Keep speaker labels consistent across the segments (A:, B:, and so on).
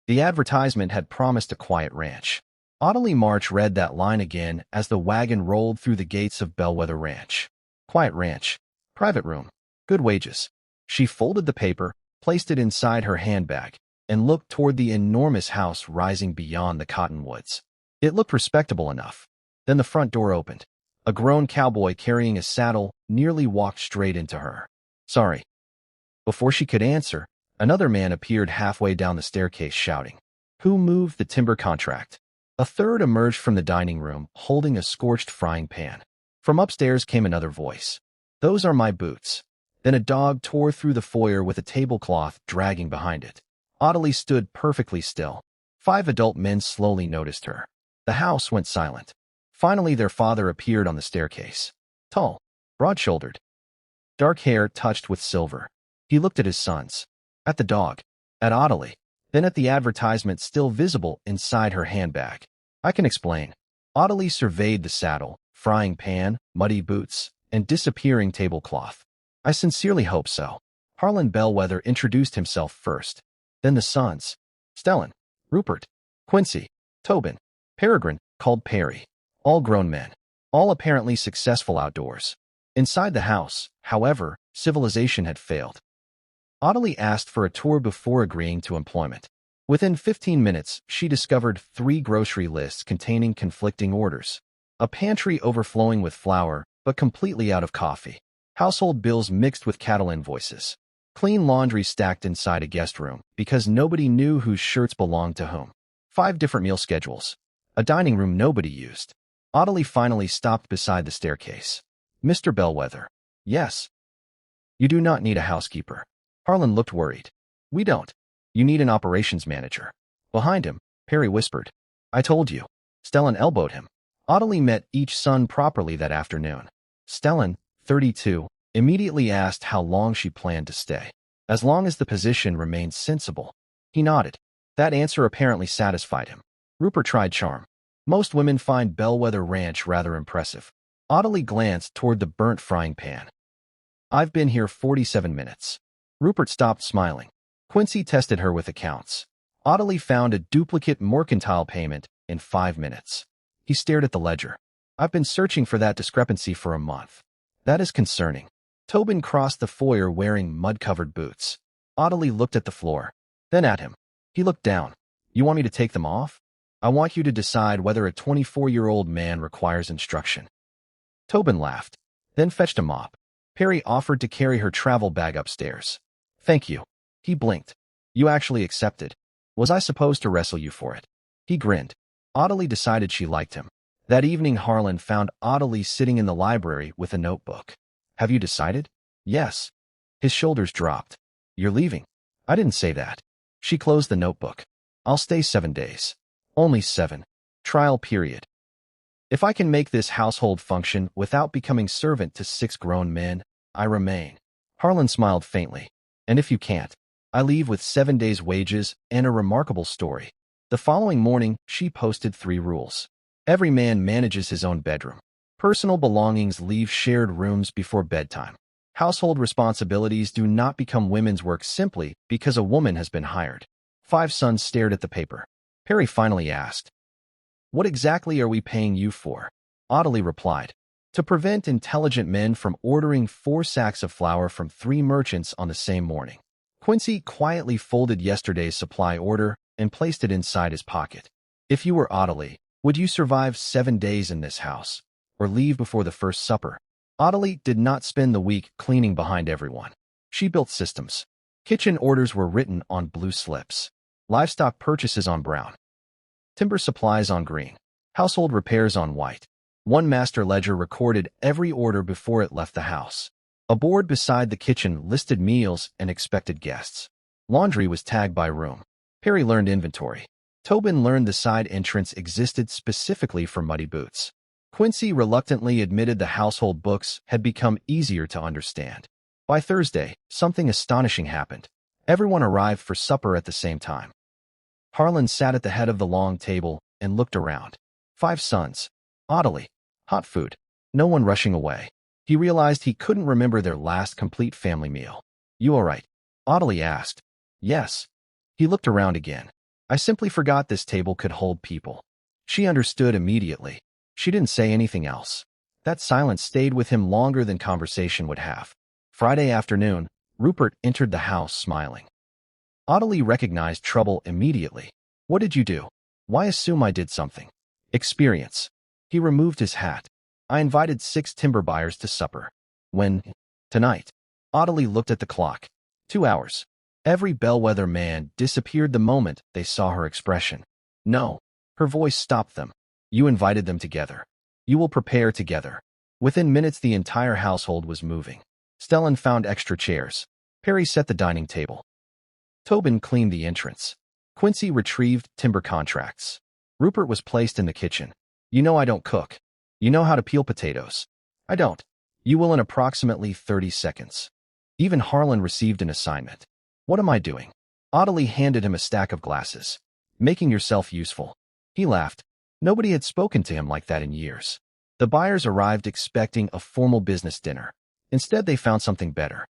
A: The advertisement had promised a quiet ranch. Audley March read that line again as the wagon rolled through the gates of Bellwether Ranch. Quiet ranch. Private room. Good wages. She folded the paper, placed it inside her handbag, and looked toward the enormous house rising beyond the cottonwoods. It looked respectable enough. Then the front door opened. A grown cowboy carrying a saddle nearly walked straight into her. "Sorry." Before she could answer, another man appeared halfway down the staircase shouting, "Who moved the timber contract?" A third emerged from the dining room, holding a scorched frying pan. From upstairs came another voice. "Those are my boots." Then a dog tore through the foyer with a tablecloth dragging behind it. Audley stood perfectly still. 5 adult men slowly noticed her. The house went silent. Finally, their father appeared on the staircase. Tall, broad-shouldered, dark hair touched with silver. He looked at his sons, at the dog, at Audley, then at the advertisement still visible inside her handbag. "I can explain." Audley surveyed the saddle, frying pan, muddy boots, and disappearing tablecloth. "I sincerely hope so." Harlan Bellwether introduced himself first. Then the sons. Stellan, Rupert, Quincy, Tobin, Peregrine, called Perry. All grown men. All apparently successful outdoors. Inside the house, however, civilization had failed. Audley asked for a tour before agreeing to employment. Within 15 minutes, she discovered 3 grocery lists containing conflicting orders. A pantry overflowing with flour, but completely out of coffee. Household bills mixed with cattle invoices. Clean laundry stacked inside a guest room because nobody knew whose shirts belonged to whom. 5 different meal schedules. A dining room nobody used. Audley finally stopped beside the staircase. "Mr. Bellwether." "Yes." "You do not need a housekeeper." Harlan looked worried. "We don't. You need an operations manager." Behind him, Perry whispered, "I told you." Stellan elbowed him. Audley met each son properly that afternoon. Stellan, 32, immediately asked how long she planned to stay. As long as the position remained sensible. He nodded. That answer apparently satisfied him. Rupert tried charm. Most women find Bellwether Ranch rather impressive. Audley glanced toward the burnt frying pan. "I've been here 47 minutes. Rupert stopped smiling. Quincy tested her with accounts. Audley found a duplicate mercantile payment in 5 minutes. He stared at the ledger. "I've been searching for that discrepancy for a month." "That is concerning." Tobin crossed the foyer wearing mud-covered boots. Audley looked at the floor, then at him. He looked down. "You want me to take them off?" "I want you to decide whether a 24-year-old man requires instruction." Tobin laughed, then fetched a mop. Perry offered to carry her travel bag upstairs. "Thank you." He blinked. "You actually accepted. Was I supposed to wrestle you for it?" He grinned. Audley decided she liked him. That evening Harlan found Audley sitting in the library with a notebook. "Have you decided?" "Yes." His shoulders dropped. "You're leaving." "I didn't say that." She closed the notebook. "I'll stay 7 days. Only 7. Trial period. If I can make this household function without becoming servant to 6 grown men, I remain." Harlan smiled faintly. "And if you can't, I leave with 7 days' wages and a remarkable story." The following morning, she posted 3 rules. Every man manages his own bedroom. Personal belongings leave shared rooms before bedtime. Household responsibilities do not become women's work simply because a woman has been hired. 5 sons stared at the paper. Perry finally asked, "What exactly are we paying you for?" Audley replied, "To prevent intelligent men from ordering 4 sacks of flour from 3 merchants on the same morning." Quincy quietly folded yesterday's supply order and placed it inside his pocket. "If you were Audley, would you survive 7 days in this house, or leave before the first supper?" Audley did not spend the week cleaning behind everyone. She built systems. Kitchen orders were written on blue slips. Livestock purchases on brown. Timber supplies on green. Household repairs on white. One master ledger recorded every order before it left the house. A board beside the kitchen listed meals and expected guests. Laundry was tagged by room. Perry learned inventory. Tobin learned the side entrance existed specifically for muddy boots. Quincy reluctantly admitted the household books had become easier to understand. By Thursday, something astonishing happened. Everyone arrived for supper at the same time. Harlan sat at the head of the long table and looked around. 5 sons. Audley. Hot food. No one rushing away. He realized he couldn't remember their last complete family meal. "You all right?" Audley asked. "Yes." He looked around again. I simply forgot this table could hold people. She understood immediately. She didn't say anything else. That silence stayed with him longer than conversation would have. Friday afternoon, Rupert entered the house smiling. Audley recognized trouble immediately. What did you do? Why assume I did something? Experience. He removed his hat. I invited 6 timber buyers to supper. When? Tonight. Audley looked at the clock. 2 hours. Every bellwether man disappeared the moment they saw her expression. No. Her voice stopped them. You invited them together. You will prepare together. Within minutes the entire household was moving. Stellan found extra chairs. Perry set the dining table. Tobin cleaned the entrance. Quincy retrieved timber contracts. Rupert was placed in the kitchen. You know I don't cook. You know how to peel potatoes. I don't. You will in approximately 30 seconds. Even Harlan received an assignment. What am I doing? Audley handed him a stack of glasses. Making yourself useful. He laughed. Nobody had spoken to him like that in years. The buyers arrived expecting a formal business dinner. Instead, they found something better.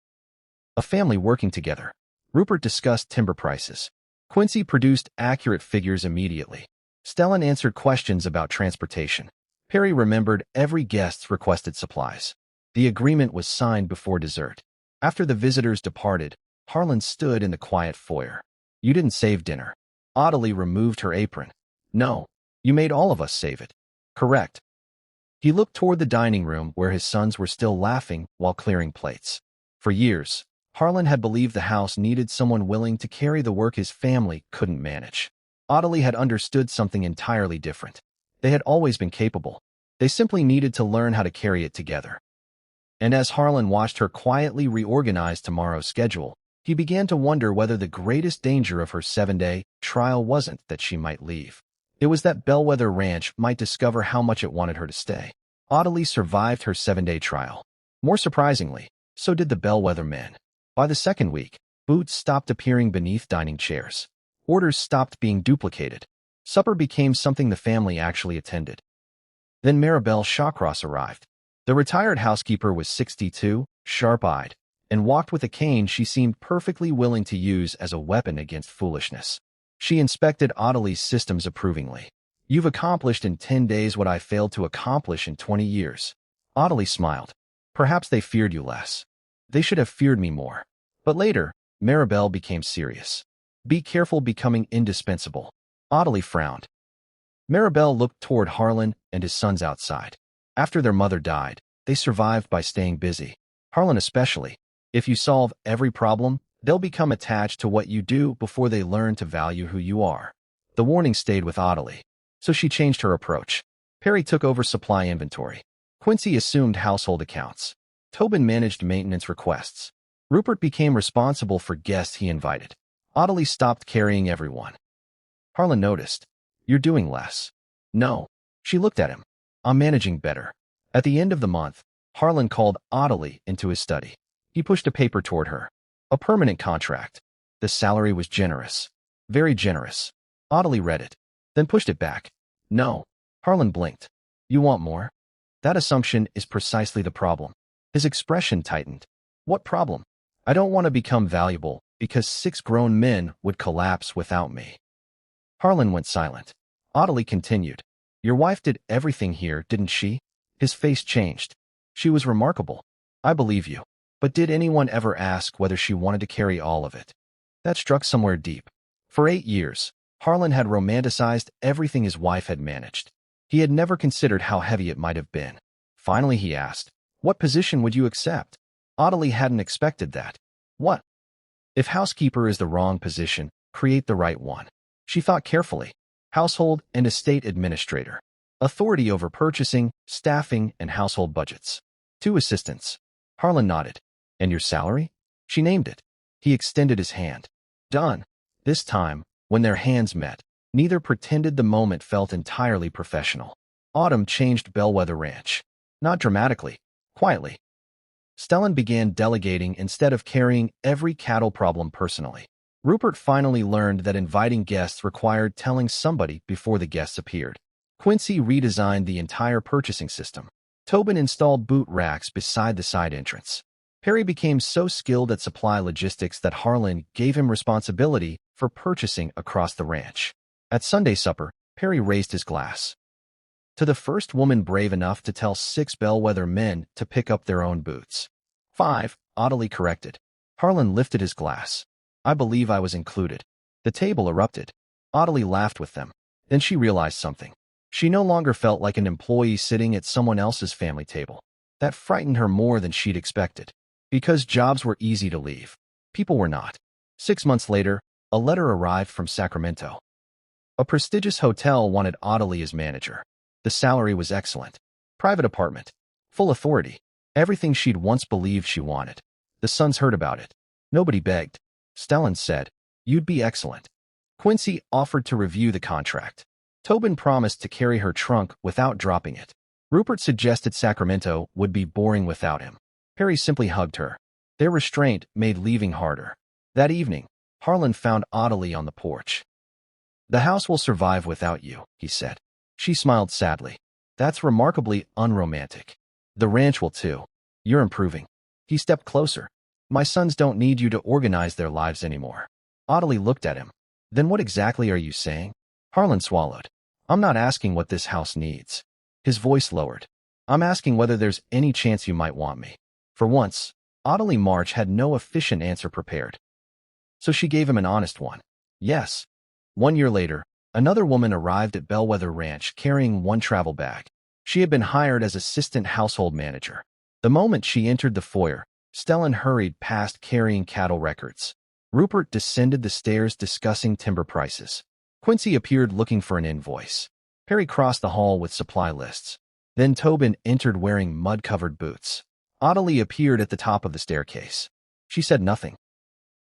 A: A family working together. Rupert discussed timber prices. Quincy produced accurate figures immediately. Stellan answered questions about transportation. Perry remembered every guest's requested supplies. The agreement was signed before dessert. After the visitors departed, Harlan stood in the quiet foyer. You didn't save dinner. Audley removed her apron. No, you made all of us save it. Correct. He looked toward the dining room where his sons were still laughing while clearing plates. For years, Harlan had believed the house needed someone willing to carry the work his family couldn't manage. Audley had understood something entirely different. They had always been capable. They simply needed to learn how to carry it together. And as Harlan watched her quietly reorganize tomorrow's schedule, he began to wonder whether the greatest danger of her 7-day trial wasn't that she might leave. It was that Bellwether Ranch might discover how much it wanted her to stay. Audley survived her 7-day trial. More surprisingly, so did the Bellwether men. By the second week, boots stopped appearing beneath dining chairs. Orders stopped being duplicated. Supper became something the family actually attended. Then Maribel Shawcross arrived. The retired housekeeper was 62, sharp-eyed, and walked with a cane she seemed perfectly willing to use as a weapon against foolishness. She inspected Audley's systems approvingly. You've accomplished in 10 days what I failed to accomplish in 20 years. Audley smiled. Perhaps they feared you less. They should have feared me more. But later, Maribel became serious. Be careful becoming indispensable. Audley frowned. Maribel looked toward Harlan and his sons outside. After their mother died, they survived by staying busy. Harlan especially. If you solve every problem, they'll become attached to what you do before they learn to value who you are. The warning stayed with Audley, so she changed her approach. Perry took over supply inventory. Quincy assumed household accounts. Tobin managed maintenance requests. Rupert became responsible for guests he invited. Audley stopped carrying everyone. Harlan noticed. You're doing less. No. She looked at him. I'm managing better. At the end of the month, Harlan called Audley into his study. He pushed a paper toward her. A permanent contract. The salary was generous. Very generous. Audley read it, then pushed it back. No. Harlan blinked. You want more? That assumption is precisely the problem. His expression tightened. What problem? I don't want to become valuable because 6 grown men would collapse without me. Harlan went silent. Audley continued. Your wife did everything here, didn't she? His face changed. She was remarkable. I believe you. But did anyone ever ask whether she wanted to carry all of it? That struck somewhere deep. For 8 years, Harlan had romanticized everything his wife had managed. He had never considered how heavy it might have been. Finally, he asked, what position would you accept? Audley hadn't expected that. What? If housekeeper is the wrong position, create the right one. She thought carefully. Household and estate administrator. Authority over purchasing, staffing, and household budgets. 2 assistants. Harlan nodded. And your salary? She named it. He extended his hand. Done. This time, when their hands met, neither pretended the moment felt entirely professional. Autumn changed Bellwether Ranch. Not dramatically, quietly. Stellan began delegating instead of carrying every cattle problem personally. Rupert finally learned that inviting guests required telling somebody before the guests appeared. Quincy redesigned the entire purchasing system. Tobin installed boot racks beside the side entrance. Perry became so skilled at supply logistics that Harlan gave him responsibility for purchasing across the ranch. At Sunday supper, Perry raised his glass to the first woman brave enough to tell 6 bellwether men to pick up their own boots. 5, Audley corrected. Harlan lifted his glass. I believe I was included. The table erupted. Audley laughed with them. Then she realized something. She no longer felt like an employee sitting at someone else's family table. That frightened her more than she'd expected. Because jobs were easy to leave, people were not. 6 months later, a letter arrived from Sacramento. A prestigious hotel wanted Audley as manager. The salary was excellent. Private apartment. Full authority. Everything she'd once believed she wanted. The Sons heard about it. Nobody begged. Stellan said, "You'd be excellent." Quincy offered to review the contract. Tobin promised to carry her trunk without dropping it. Rupert suggested Sacramento would be boring without him. Perry simply hugged her. Their restraint made leaving harder. That evening, Harlan found Audley on the porch. "The house will survive without you," he said. She smiled sadly. "That's remarkably unromantic." "The ranch will too. You're improving." He stepped closer. "My sons don't need you to organize their lives anymore." Audley looked at him. "Then what exactly are you saying?" Harlan swallowed. "I'm not asking what this house needs." His voice lowered. "I'm asking whether there's any chance you might want me." For once, Audley March had no efficient answer prepared. So she gave him an honest one. "Yes." 1 year later, another woman arrived at Bellwether Ranch carrying one travel bag. She had been hired as assistant household manager. The moment she entered the foyer, Stellan hurried past carrying cattle records. Rupert descended the stairs discussing timber prices. Quincy appeared looking for an invoice. Perry crossed the hall with supply lists. Then Tobin entered wearing mud-covered boots. Audley appeared at the top of the staircase. She said nothing.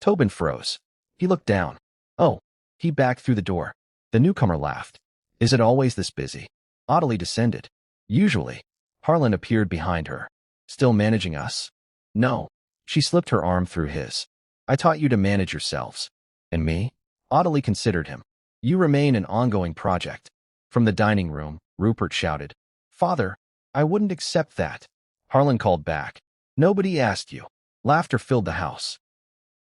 A: Tobin froze. He looked down. "Oh." He backed through the door. The newcomer laughed. "Is it always this busy?" Audley descended. "Usually." Harlan appeared behind her. "Still managing us?" "No." She slipped her arm through his. "I taught you to manage yourselves." "And me?" Audley considered him. "You remain an ongoing project." From the dining room, Rupert shouted, "Father, I wouldn't accept that." Harlan called back, "Nobody asked you." Laughter filled the house.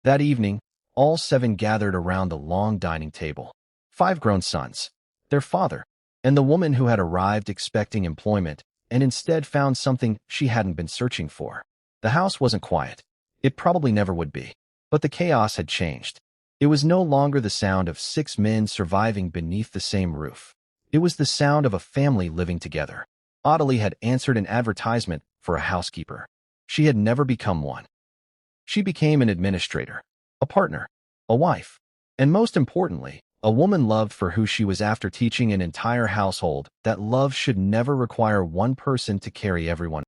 A: That evening, all 7 gathered around the long dining table. 5 grown sons, their father, and the woman who had arrived expecting employment and instead found something she hadn't been searching for. The house wasn't quiet. It probably never would be. But the chaos had changed. It was no longer the sound of 6 men surviving beneath the same roof. It was the sound of a family living together. Audley had answered an advertisement for a housekeeper. She had never become one. She became an administrator, a partner, a wife, and most importantly, a woman loved for who she was after teaching an entire household that love should never require one person to carry everyone.